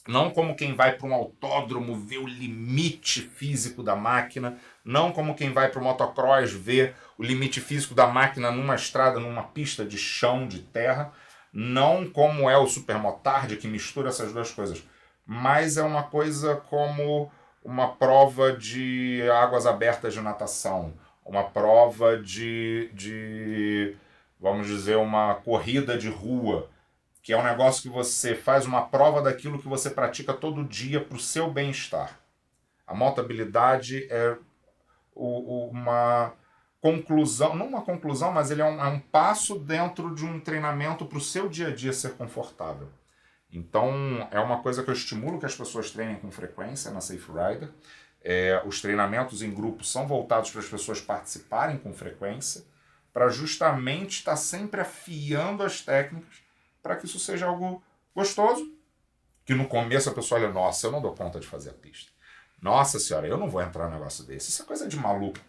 não como quem vai para um autódromo ver o limite físico da máquina, não como quem vai para o motocross ver o limite físico da máquina numa estrada, numa pista de chão, de terra, não como é o Supermotard, que mistura essas duas coisas, mas é uma coisa como uma prova de águas abertas de natação, uma prova vamos dizer, uma corrida de rua, que é um negócio que você faz uma prova daquilo que você pratica todo dia para o seu bem-estar. A motabilidade é uma conclusão, não uma conclusão, mas ele é um passo dentro de um treinamento para o seu dia a dia ser confortável. Então, é uma coisa que eu estimulo que as pessoas treinem com frequência na Safe Rider. Os treinamentos em grupo são voltados para as pessoas participarem com frequência, para justamente estar sempre afiando as técnicas, para que isso seja algo gostoso, que no começo a pessoa olha, nossa, eu não dou conta de fazer a pista. Nossa senhora, eu não vou entrar num negócio desse, isso é coisa de maluco.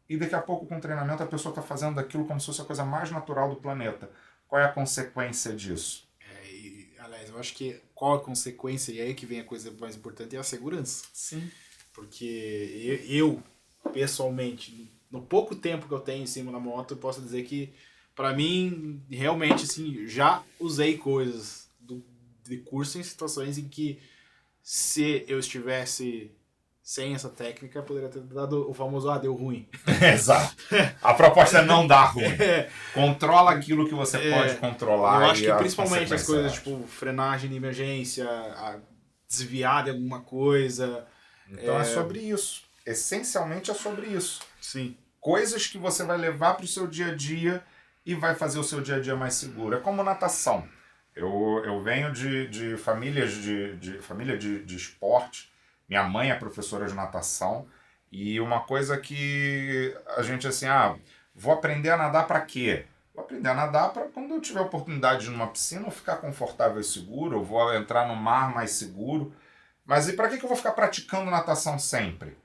e daqui a pouco com o treinamento a pessoa está fazendo aquilo como se fosse a coisa mais natural do planeta. Qual é a consequência disso? Aliás, eu acho que qual a consequência, e aí que vem a coisa mais importante, é a segurança. Sim. Porque eu pessoalmente, no pouco tempo que eu tenho em cima da moto, eu posso dizer que, pra mim, realmente, assim, já usei coisas de curso em situações em que, se eu estivesse sem essa técnica, poderia ter dado o famoso, deu ruim. Exato. A proposta é não dar ruim. Controla aquilo que você pode controlar. Eu acho que principalmente as coisas, tipo, frenagem de emergência, desviar de alguma coisa. Então é sobre isso. Essencialmente é sobre isso. Sim. Coisas que você vai levar para o seu dia a dia e vai fazer o seu dia a dia mais seguro. É como natação. Eu venho de família de esporte. Minha mãe é professora de natação. E uma coisa que a gente assim, vou aprender a nadar para quê? Vou aprender a nadar para quando eu tiver oportunidade de ir numa piscina eu ficar confortável e seguro, eu vou entrar no mar mais seguro. Mas e para que eu vou ficar praticando natação sempre?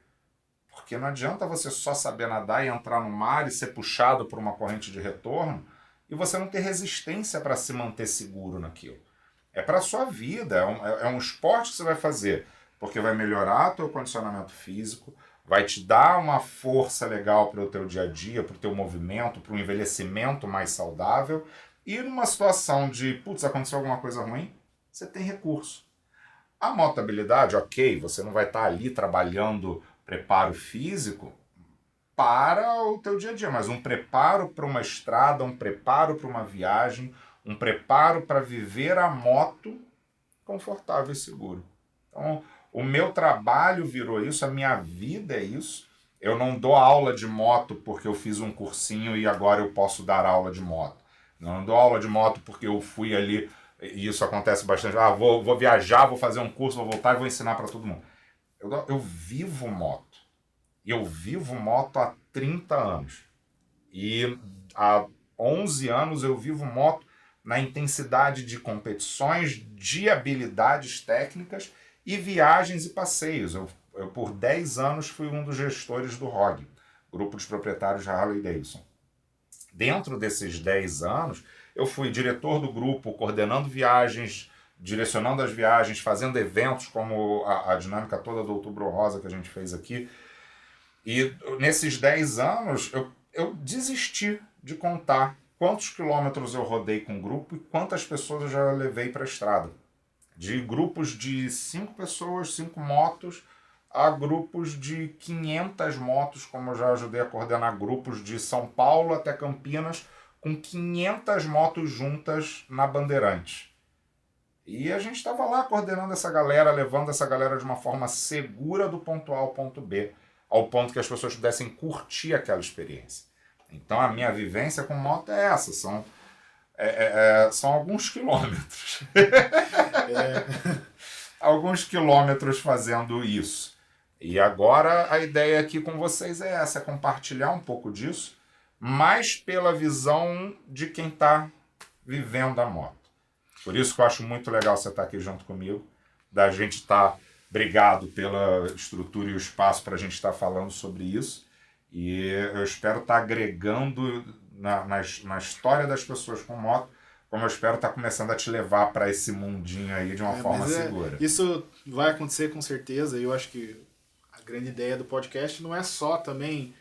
Porque não adianta você só saber nadar e entrar no mar e ser puxado por uma corrente de retorno e você não ter resistência para se manter seguro naquilo. É para a sua vida, é um esporte que você vai fazer, porque vai melhorar o teu condicionamento físico, vai te dar uma força legal para o teu dia a dia, para o teu movimento, para um envelhecimento mais saudável. E numa situação de, aconteceu alguma coisa ruim, você tem recurso. A motabilidade, ok, você não vai estar ali trabalhando preparo físico para o teu dia a dia, mas um preparo para uma estrada, um preparo para uma viagem, um preparo para viver a moto confortável e seguro. Então, o meu trabalho virou isso, a minha vida é isso. Eu não dou aula de moto porque eu fiz um cursinho e agora eu posso dar aula de moto. Não dou aula de moto porque eu fui ali, e isso acontece bastante, vou viajar, vou fazer um curso, vou voltar e vou ensinar para todo mundo. Eu vivo moto. E eu vivo moto há 30 anos. E há 11 anos eu vivo moto na intensidade de competições, de habilidades técnicas e viagens e passeios. Eu por 10 anos fui um dos gestores do ROG, Grupo dos Proprietários de Harley Davidson. Dentro desses 10 anos, eu fui diretor do grupo, coordenando viagens, direcionando as viagens, fazendo eventos como a dinâmica toda do Outubro Rosa que a gente fez aqui. E nesses 10 anos, eu desisti de contar quantos quilômetros eu rodei com o grupo e quantas pessoas eu já levei para a estrada. De grupos de 5 pessoas, 5 motos, a grupos de 500 motos, como eu já ajudei a coordenar grupos de São Paulo até Campinas, com 500 motos juntas na Bandeirantes. E a gente estava lá coordenando essa galera, levando essa galera de uma forma segura do ponto A ao ponto B, ao ponto que as pessoas pudessem curtir aquela experiência. Então a minha vivência com moto é essa, são alguns quilômetros. Alguns quilômetros fazendo isso. E agora a ideia aqui com vocês é essa, é compartilhar um pouco disso, mas pela visão de quem está vivendo a moto. Por isso que eu acho muito legal você estar aqui junto comigo, da gente estar, obrigado pela estrutura e o espaço para a gente estar falando sobre isso. E eu espero estar agregando na história das pessoas com moto, como eu espero estar começando a te levar para esse mundinho aí de uma forma segura. Isso vai acontecer com certeza, e eu acho que a grande ideia do podcast não é só também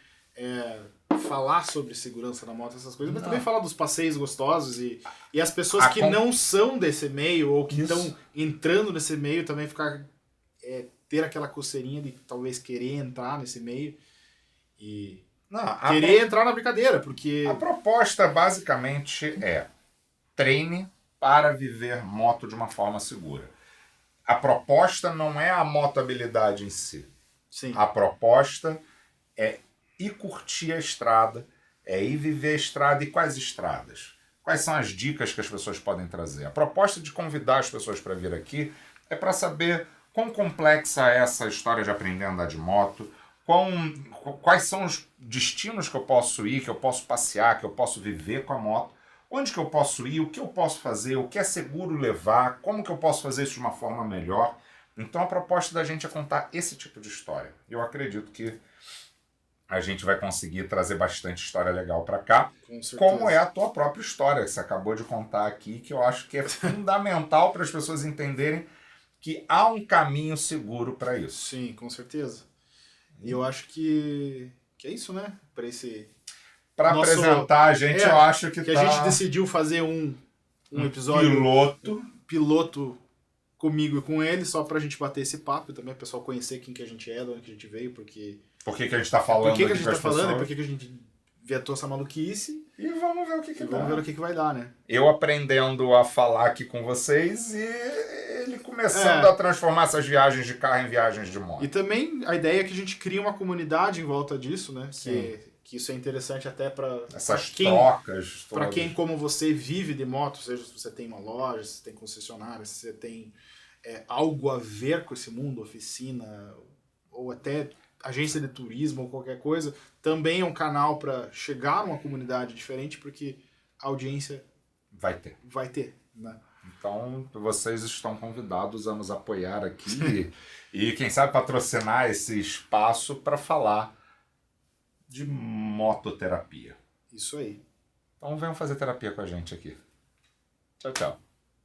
falar sobre segurança na moto, essas coisas, mas também falar dos passeios gostosos e as pessoas que não são desse meio ou que estão entrando nesse meio também ficar ter aquela coceirinha de talvez querer entrar nesse meio e querer entrar na brincadeira, porque a proposta basicamente é treine para viver moto de uma forma segura. A proposta não é a motabilidade em si. Sim. A proposta é ir curtir a estrada, é ir viver a estrada. E quais estradas? Quais são as dicas que as pessoas podem trazer? A proposta de convidar as pessoas para vir aqui é para saber quão complexa é essa história de aprender a andar de moto, quais são os destinos que eu posso ir, que eu posso passear, que eu posso viver com a moto, onde que eu posso ir, o que eu posso fazer, o que é seguro levar, como que eu posso fazer isso de uma forma melhor. Então a proposta da gente é contar esse tipo de história. Eu acredito que a gente vai conseguir trazer bastante história legal para cá, Com certeza. como é a tua própria história, que você acabou de contar aqui, que eu acho que é fundamental para as pessoas entenderem que há um caminho seguro para isso. Sim, com certeza. E eu acho que é isso, né? Para apresentar a gente, eu acho que a gente decidiu fazer um episódio piloto comigo e com ele, só pra gente bater esse papo e também o pessoal conhecer quem que a gente é, de onde que a gente veio, porque... Por que a gente tá falando Por que a gente tá pessoas? falando e por que a gente vetou essa maluquice. E vamos ver o que dá. Vamos ver o que vai dar, né? Eu aprendendo a falar aqui com vocês e ele começando a transformar essas viagens de carro em viagens de moto. E também a ideia é que a gente crie uma comunidade em volta disso, né? Sim. Que isso é interessante até para essas trocas. Para quem, como você, vive de moto, seja se você tem uma loja, se você tem concessionária, se você tem algo a ver com esse mundo, oficina, ou até agência de turismo ou qualquer coisa, também é um canal para chegar numa comunidade diferente, porque a audiência vai ter, né? Então, vocês estão convidados a nos apoiar aqui e quem sabe patrocinar esse espaço para falar de mototerapia. Isso aí. Então, venham fazer terapia com a gente aqui. Tchau, tchau.